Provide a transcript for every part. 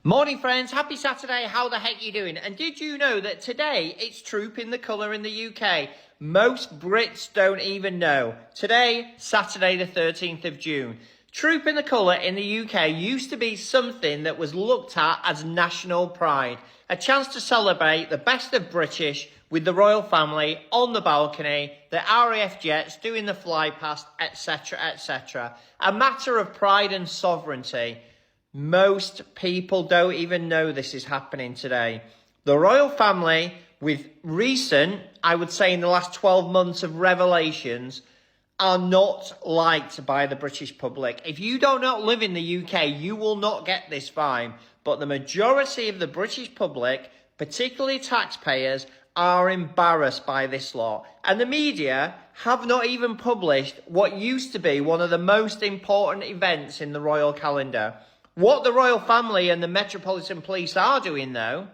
Morning friends, happy Saturday, how the heck are you doing? And did you know that today it's Troop in the Colour in the UK? Most Brits don't even know. Today, Saturday the 13th of June. Troop in the Colour in the UK used to be something that was looked at as national pride. A chance to celebrate the best of British with the royal family on the balcony, the RAF jets doing the fly past, etc, etc. A matter of pride and sovereignty. Most people don't even know this is happening today. The royal family, with recent, I would say in the last 12 months of revelations, are not liked by the British public. If you do not live in the UK, you will not get this vibe. But the majority of the British public, particularly taxpayers, are embarrassed by this lot. And the media have not even published what used to be one of the most important events in the royal calendar. What the royal family and the Metropolitan Police are doing, though,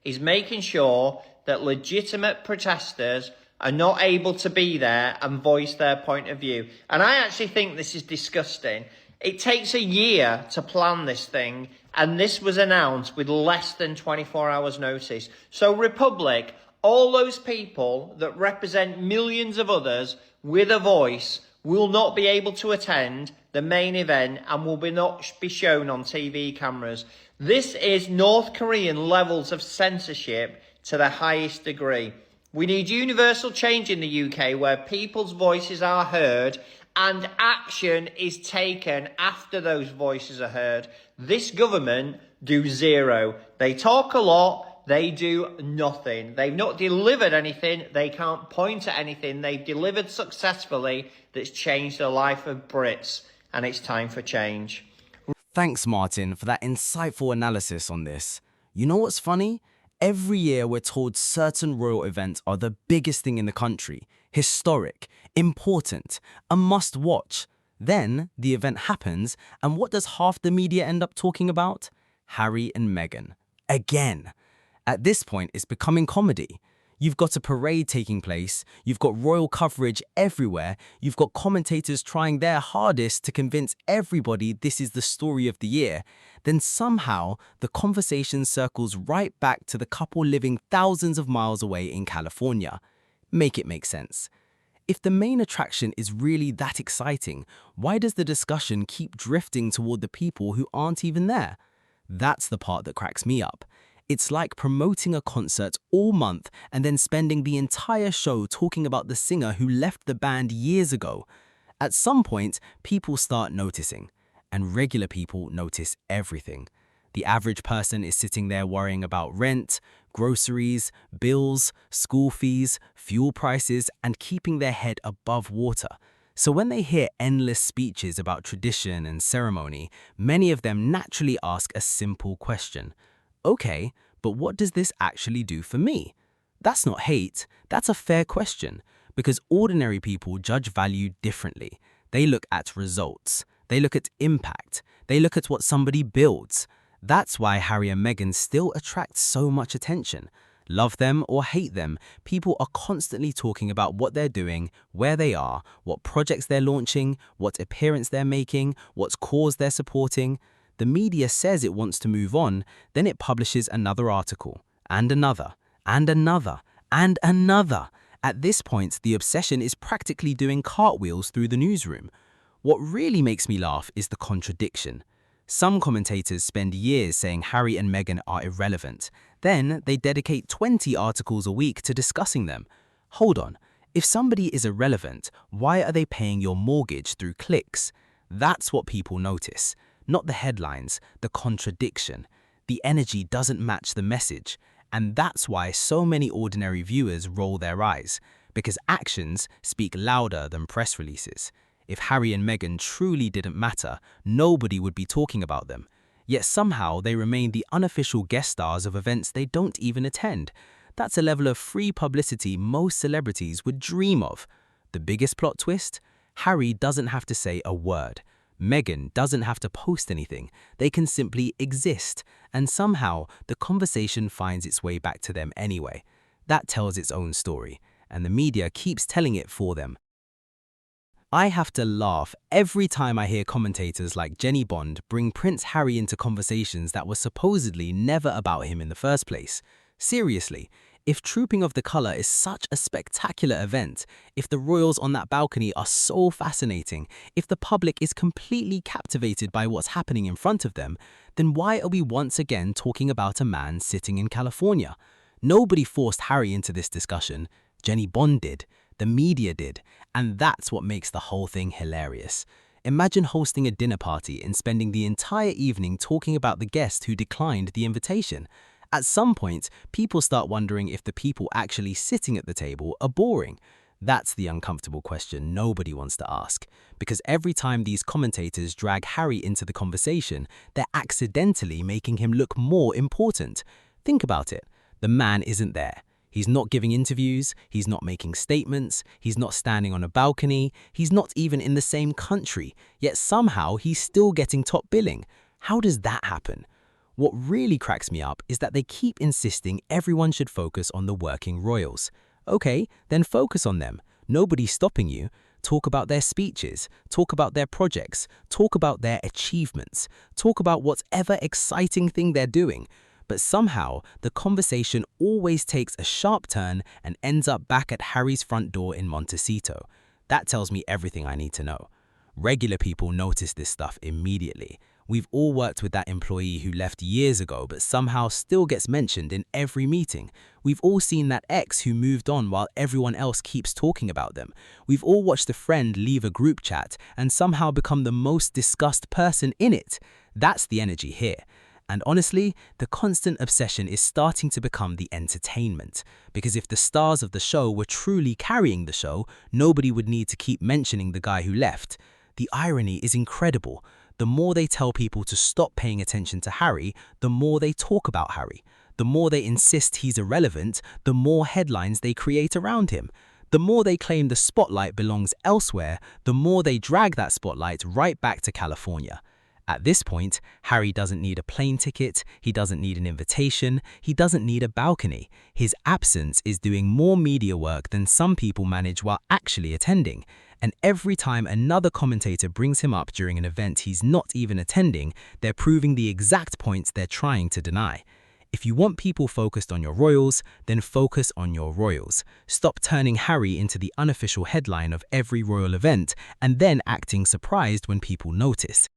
is making sure that legitimate protesters are not able to be there and voice their point of view. And I actually think this is disgusting. It takes a year to plan this thing, and this was announced with less than 24 hours notice. So Republic, all those people that represent millions of others with a voice, will not be able to attend the main event and will not be shown on TV cameras. This is North Korean levels of censorship to the highest degree. We need universal change in the UK where people's voices are heard and action is taken after those voices are heard. This government do zero. They talk a lot, they do nothing. They've not delivered anything, they can't point at anything they've delivered successfully that's changed the life of Brits. And it's time for change. Thanks, Martin, for that insightful analysis on this. You know what's funny? Every year we're told certain royal events are the biggest thing in the country, historic, important, a must-watch. Then the event happens, and what does half the media end up talking about? Harry and Meghan. Again. At this point, it's becoming comedy. You've got a parade taking place, you've got royal coverage everywhere, you've got commentators trying their hardest to convince everybody this is the story of the year. Then somehow, the conversation circles right back to the couple living thousands of miles away in California. Make it make sense. If the main attraction is really that exciting, why does the discussion keep drifting toward the people who aren't even there? That's the part that cracks me up. It's like promoting a concert all month and then spending the entire show talking about the singer who left the band years ago. At some point, people start noticing, and regular people notice everything. The average person is sitting there worrying about rent, groceries, bills, school fees, fuel prices, and keeping their head above water. So when they hear endless speeches about tradition and ceremony, many of them naturally ask a simple question. Okay, but what does this actually do for me? That's not hate, that's a fair question, because ordinary people judge value differently. They look at results, they look at impact, they look at what somebody builds. That's why Harry and Meghan still attract so much attention. Love them or hate them, people are constantly talking about what they're doing, where they are, what projects they're launching, what appearance they're making, what cause they're supporting. The media says it wants to move on, then it publishes another article, and another, and another, and another. At this point, the obsession is practically doing cartwheels through the newsroom. What really makes me laugh is the contradiction. Some commentators spend years saying Harry and Meghan are irrelevant. Then they dedicate 20 articles a week to discussing them. Hold on, if somebody is irrelevant, why are they paying your mortgage through clicks? That's what people notice. Not the headlines, the contradiction. The energy doesn't match the message. And that's why so many ordinary viewers roll their eyes, because actions speak louder than press releases. If Harry and Meghan truly didn't matter, nobody would be talking about them. Yet somehow they remain the unofficial guest stars of events they don't even attend. That's a level of free publicity most celebrities would dream of. The biggest plot twist? Harry doesn't have to say a word. Meghan doesn't have to post anything, they can simply exist, and somehow the conversation finds its way back to them anyway. That tells its own story, and the media keeps telling it for them. I have to laugh every time I hear commentators like Jenny Bond bring Prince Harry into conversations that were supposedly never about him in the first place. Seriously, if Trooping of the Colour is such a spectacular event, if the royals on that balcony are so fascinating, if the public is completely captivated by what's happening in front of them, then why are we once again talking about a man sitting in California? Nobody forced Harry into this discussion. Jenny Bond did. The media did. And that's what makes the whole thing hilarious. Imagine hosting a dinner party and spending the entire evening talking about the guest who declined the invitation. At some point, people start wondering if the people actually sitting at the table are boring. That's the uncomfortable question nobody wants to ask. Because every time these commentators drag Harry into the conversation, they're accidentally making him look more important. Think about it. The man isn't there. He's not giving interviews, he's not making statements, he's not standing on a balcony, he's not even in the same country, yet somehow he's still getting top billing. How does that happen? What really cracks me up is that they keep insisting everyone should focus on the working royals. Okay, then focus on them. Nobody's stopping you. Talk about their speeches, talk about their projects, talk about their achievements, talk about whatever exciting thing they're doing. But somehow, the conversation always takes a sharp turn and ends up back at Harry's front door in Montecito. That tells me everything I need to know. Regular people notice this stuff immediately. We've all worked with that employee who left years ago but somehow still gets mentioned in every meeting. We've all seen that ex who moved on while everyone else keeps talking about them. We've all watched a friend leave a group chat and somehow become the most discussed person in it. That's the energy here. And honestly, the constant obsession is starting to become the entertainment. Because if the stars of the show were truly carrying the show, nobody would need to keep mentioning the guy who left. The irony is incredible. The more they tell people to stop paying attention to Harry, the more they talk about Harry. The more they insist he's irrelevant, the more headlines they create around him. The more they claim the spotlight belongs elsewhere, the more they drag that spotlight right back to California. At this point, Harry doesn't need a plane ticket, he doesn't need an invitation, he doesn't need a balcony. His absence is doing more media work than some people manage while actually attending. And every time another commentator brings him up during an event he's not even attending, they're proving the exact points they're trying to deny. If you want people focused on your royals, then focus on your royals. Stop turning Harry into the unofficial headline of every royal event and then acting surprised when people notice.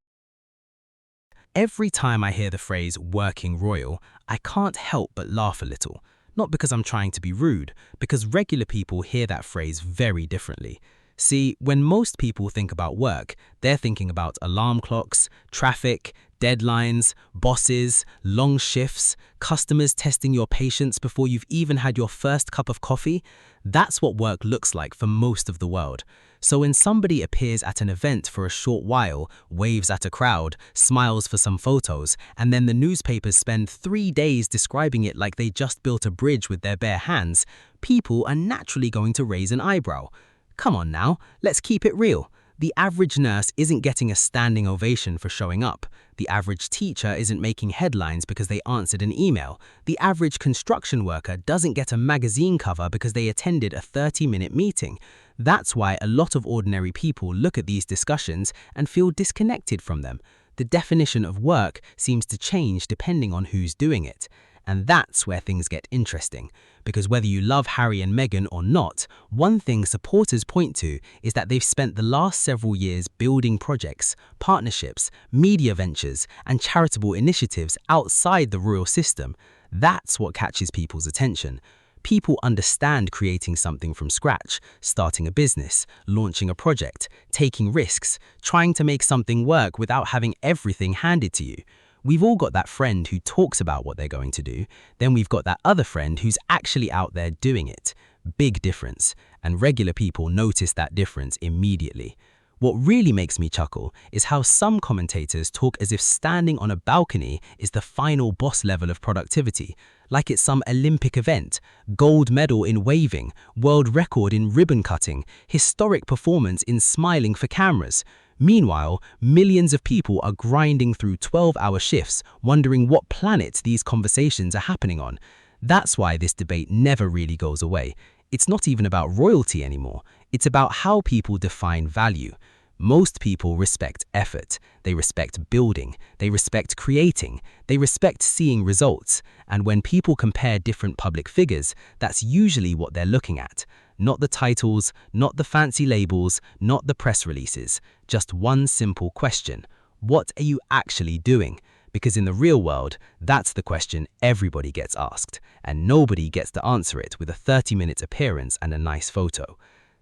Every time I hear the phrase working royal, I can't help but laugh a little. Not because I'm trying to be rude, because regular people hear that phrase very differently. See, when most people think about work, they're thinking about alarm clocks, traffic, deadlines, bosses, long shifts, customers testing your patience before you've even had your first cup of coffee. That's what work looks like for most of the world. So when somebody appears at an event for a short while, waves at a crowd, smiles for some photos, and then the newspapers spend 3 days describing it like they just built a bridge with their bare hands, people are naturally going to raise an eyebrow. Come on now, let's keep it real. The average nurse isn't getting a standing ovation for showing up. The average teacher isn't making headlines because they answered an email. The average construction worker doesn't get a magazine cover because they attended a 30-minute meeting. That's why a lot of ordinary people look at these discussions and feel disconnected from them. The definition of work seems to change depending on who's doing it. And that's where things get interesting. Because whether you love Harry and Meghan or not, one thing supporters point to is that they've spent the last several years building projects, partnerships, media ventures, and charitable initiatives outside the royal system. That's what catches people's attention. People understand creating something from scratch, starting a business, launching a project, taking risks, trying to make something work without having everything handed to you. We've all got that friend who talks about what they're going to do, then we've got that other friend who's actually out there doing it. Big difference, and regular people notice that difference immediately. What really makes me chuckle is how some commentators talk as if standing on a balcony is the final boss level of productivity, like it's some Olympic event, gold medal in waving, world record in ribbon cutting, historic performance in smiling for cameras. Meanwhile, millions of people are grinding through 12-hour shifts, wondering what planet these conversations are happening on. That's why this debate never really goes away. it's not even about royalty anymore. It's about how people define value. Most people respect effort, they respect building, they respect creating, they respect seeing results. And when people compare different public figures, that's usually what they're looking at. Not the titles, not the fancy labels, not the press releases. Just one simple question. What are you actually doing? Because in the real world, that's the question everybody gets asked, and nobody gets to answer it with a 30-minute appearance and a nice photo.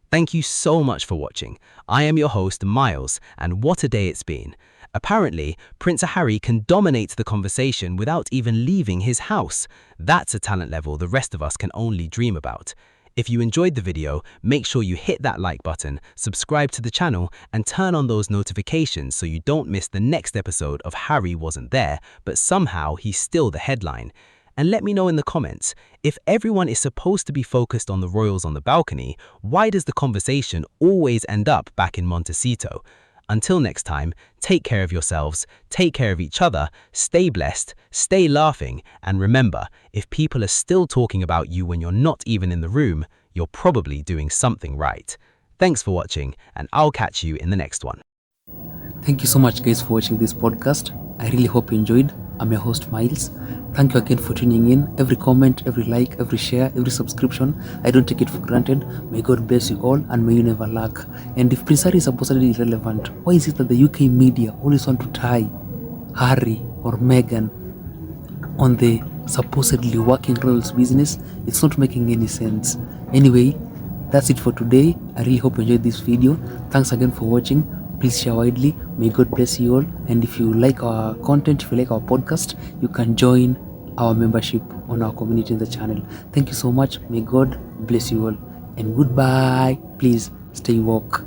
Thank you so much for watching. I am your host, Miles, and what a day it's been. Apparently, Prince Harry can dominate the conversation without even leaving his house. That's a talent level the rest of us can only dream about. If you enjoyed the video, make sure you hit that like button, subscribe to the channel, and turn on those notifications so you don't miss the next episode of Harry Wasn't There, but somehow he's still the headline. And let me know in the comments, if everyone is supposed to be focused on the royals on the balcony, why does the conversation always end up back in Montecito? Until next time, take care of yourselves, take care of each other, stay blessed, stay laughing, and remember, if people are still talking about you when you're not even in the room, you're probably doing something right. Thanks for watching, and I'll catch you in the next one. Thank you so much, guys, for watching this podcast. I really hope you enjoyed. I'm your host, Miles. Thank you again for tuning in. Every comment, every like, every share, every subscription, I don't take it for granted. May God bless you all, and may you never lack. And if Prince Harry is supposedly irrelevant, why is it that the UK media always want to tie Harry or Meghan on the supposedly working royals business? It's not making any sense. Anyway, that's it for today. I really hope you enjoyed this video. Thanks again for watching. Please share widely. May God bless you all. And if you like our content, if you like our podcast, you can join our membership on our community in the channel. Thank you so much. May God bless you all. And goodbye. Please stay woke.